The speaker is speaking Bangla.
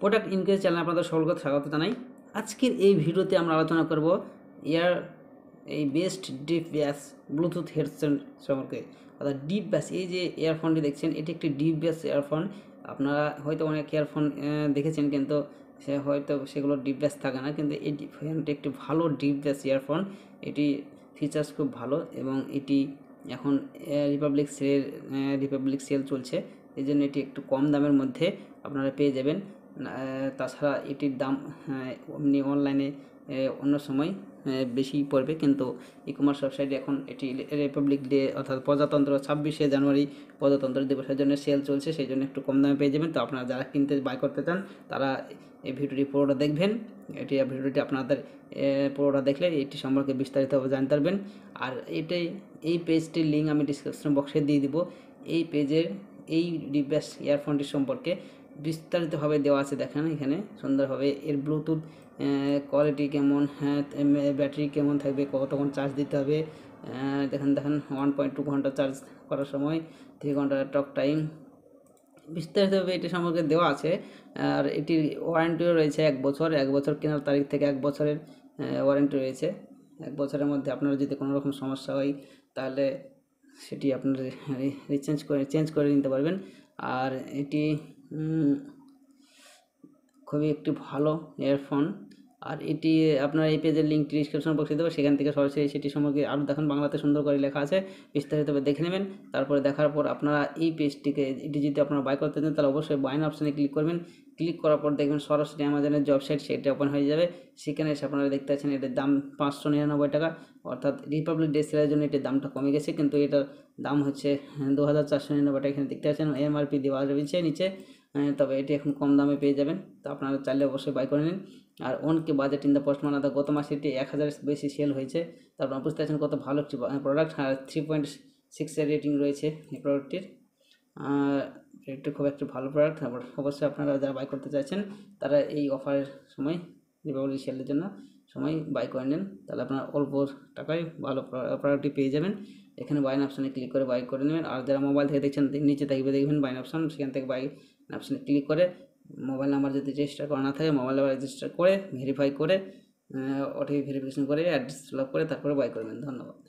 প্রোডাক্ট ইনকোয়ারি চ্যানেলে আপনাদের সকলকে স্বাগত জানাই। আজকের এই ভিডিওতে আমরা আলোচনা করব এই বেস্ট ডিপ ব্যাস ব্লুটুথ হেডসেট সম্পর্কে। অর্থাৎ ডিপ ব্যাস, এই যে ইয়ারফোনটি দেখছেন এটি একটি ডিপ ব্যাস ইয়ারফোন। আপনারা হয়তো অনেক ইয়ারফোন দেখেছেন, কিন্তু হয়তো সেগুলো ডিপ ব্যাস থাকে না, কিন্তু এই ফোনটি একটি ভালো ডিপ ব্যাস ইয়ারফোন। এটি ফিচার্স খুব ভালো এবং এটি এখন রিপাবলিক সেল চলছে, এই জন্য এটি একটু কম দামের মধ্যে আপনারা পেয়ে যাবেন। তাছাড়া এটির দাম এমনি অনলাইনে অন্য সময় বেশি পড়বে, কিন্তু ই কমার্স ওয়েবসাইটে এখন এটি রিপাবলিক ডে অর্থাৎ প্রজাতন্ত্র 26শে জানুয়ারি প্রজাতন্ত্র দিবসের জন্য সেল চলছে, সেই জন্য একটু কম দামে পেয়ে যাবেন। তো আপনারা যারা কিনতে বাই করতে চান তারা এই ভিডিওটি পুরোটা দেখবেন। ভিডিওটি আপনাদের পুরোটা দেখলে এটি সম্পর্কে বিস্তারিতভাবে জানতে পারবেন। আর এই পেজটির লিঙ্ক আমি ডিসক্রিপশন বক্সে দিয়ে দিব। এই পেজের এই ডিভাইস ইয়ারফোনটির সম্পর্কে বিস্তারিতভাবে দেওয়া আছে, দেখেন এখানে সুন্দরভাবে এর ব্লুটুথ কোয়ালিটি কেমন, ব্যাটারি কেমন থাকবে, কতক্ষণ চার্জ দিতে হবে, দেখেন 1.2 ঘন্টা চার্জ করার সময়, 3 ঘন্টা টক টাইম, বিস্তারিতভাবে এটি সম্পর্কে দেওয়া আছে। আর এটির ওয়ারেন্টিও রয়েছে 1 বছর। 1 বছর কেনার তারিখ থেকে 1 বছরের ওয়ারেন্টি রয়েছে। 1 বছরের মধ্যে আপনার যদি কোনো রকম সমস্যা হয় তাহলে সেটি আপনার চেঞ্জ করে নিতে পারবেন। আর এটি খুবই একটি ভালো ইয়ারফোন। আর এটি আপনার এই পেজের লিঙ্কটি ডিসক্রিপশন বক্সে দেবো, সেখান থেকে সরাসরি সেটি সম্পর্কে আরও দেখুন, বাংলাতে সুন্দর করে লেখা আছে, বিস্তারিতভাবে দেখে নেবেন। তারপরে দেখার পর আপনারা এই পেজটিকে এটি যদি আপনারা বাই করতে চান তাহলে অবশ্যই বাইন অপশানে ক্লিক করবেন। ক্লিক করার পর দেখবেন সরাসরি অ্যামাজনের জব সাইট সেটা ওপেন হয়ে যাবে। সেখানে এসে আপনারা দেখতে পাচ্ছেন এটার দাম 599 টাকা, অর্থাৎ রিপাবলিক ডে সেলের জন্য এটির দামটা কমে গেছে, কিন্তু এটার দাম হচ্ছে 2499 টাকা। এখানে দেখতে পাচ্ছেন এমআরপি দেওয়া রয়েছে নিচে, তবে এটি এখন কম দামে পেয়ে যাবেন। তো আপনারা চাইলে অবশ্যই বাই করে নিন। আর অনকে বাজেট ইন দ্য পোস্টম্যান, গত মাসে এটি 1000 বেশি সেল হয়েছে। তারপর বুঝতে পারছেন কত ভালো একটি প্রোডাক্ট। আর 3.6 রেটিং রয়েছে এই প্রোডাক্টটির। এটি খুব একটি ভালো প্রোডাক্ট। আবার অবশ্যই আপনারা যারা বাই করতে চাইছেন তারা এই অফারের সময়, দীপাবলি সেলের জন্য সময় বাই করে নিন, তাহলে আপনার অল্প টাকায় ভালো প্রোডাক্টটি পেয়ে যাবেন। এখানে বাইন অপশানে ক্লিক করে বাই করে নেবেন। আর যারা মোবাইল থেকে দেখছেন নিচে দেখবেন বাইন অপশান, সেখান থেকে বাই অপশানে ক্লিক করে মোবাইল নাম্বার যদি রেজিস্টার করা না থাকে মোবাইল নাম্বার রেজিস্টার করে ভেরিফাই করে ওটিপি ভেরিফিকেশন করে অ্যাড্রেস ফিল আপ করে তারপরে বাই করবেন। ধন্যবাদ।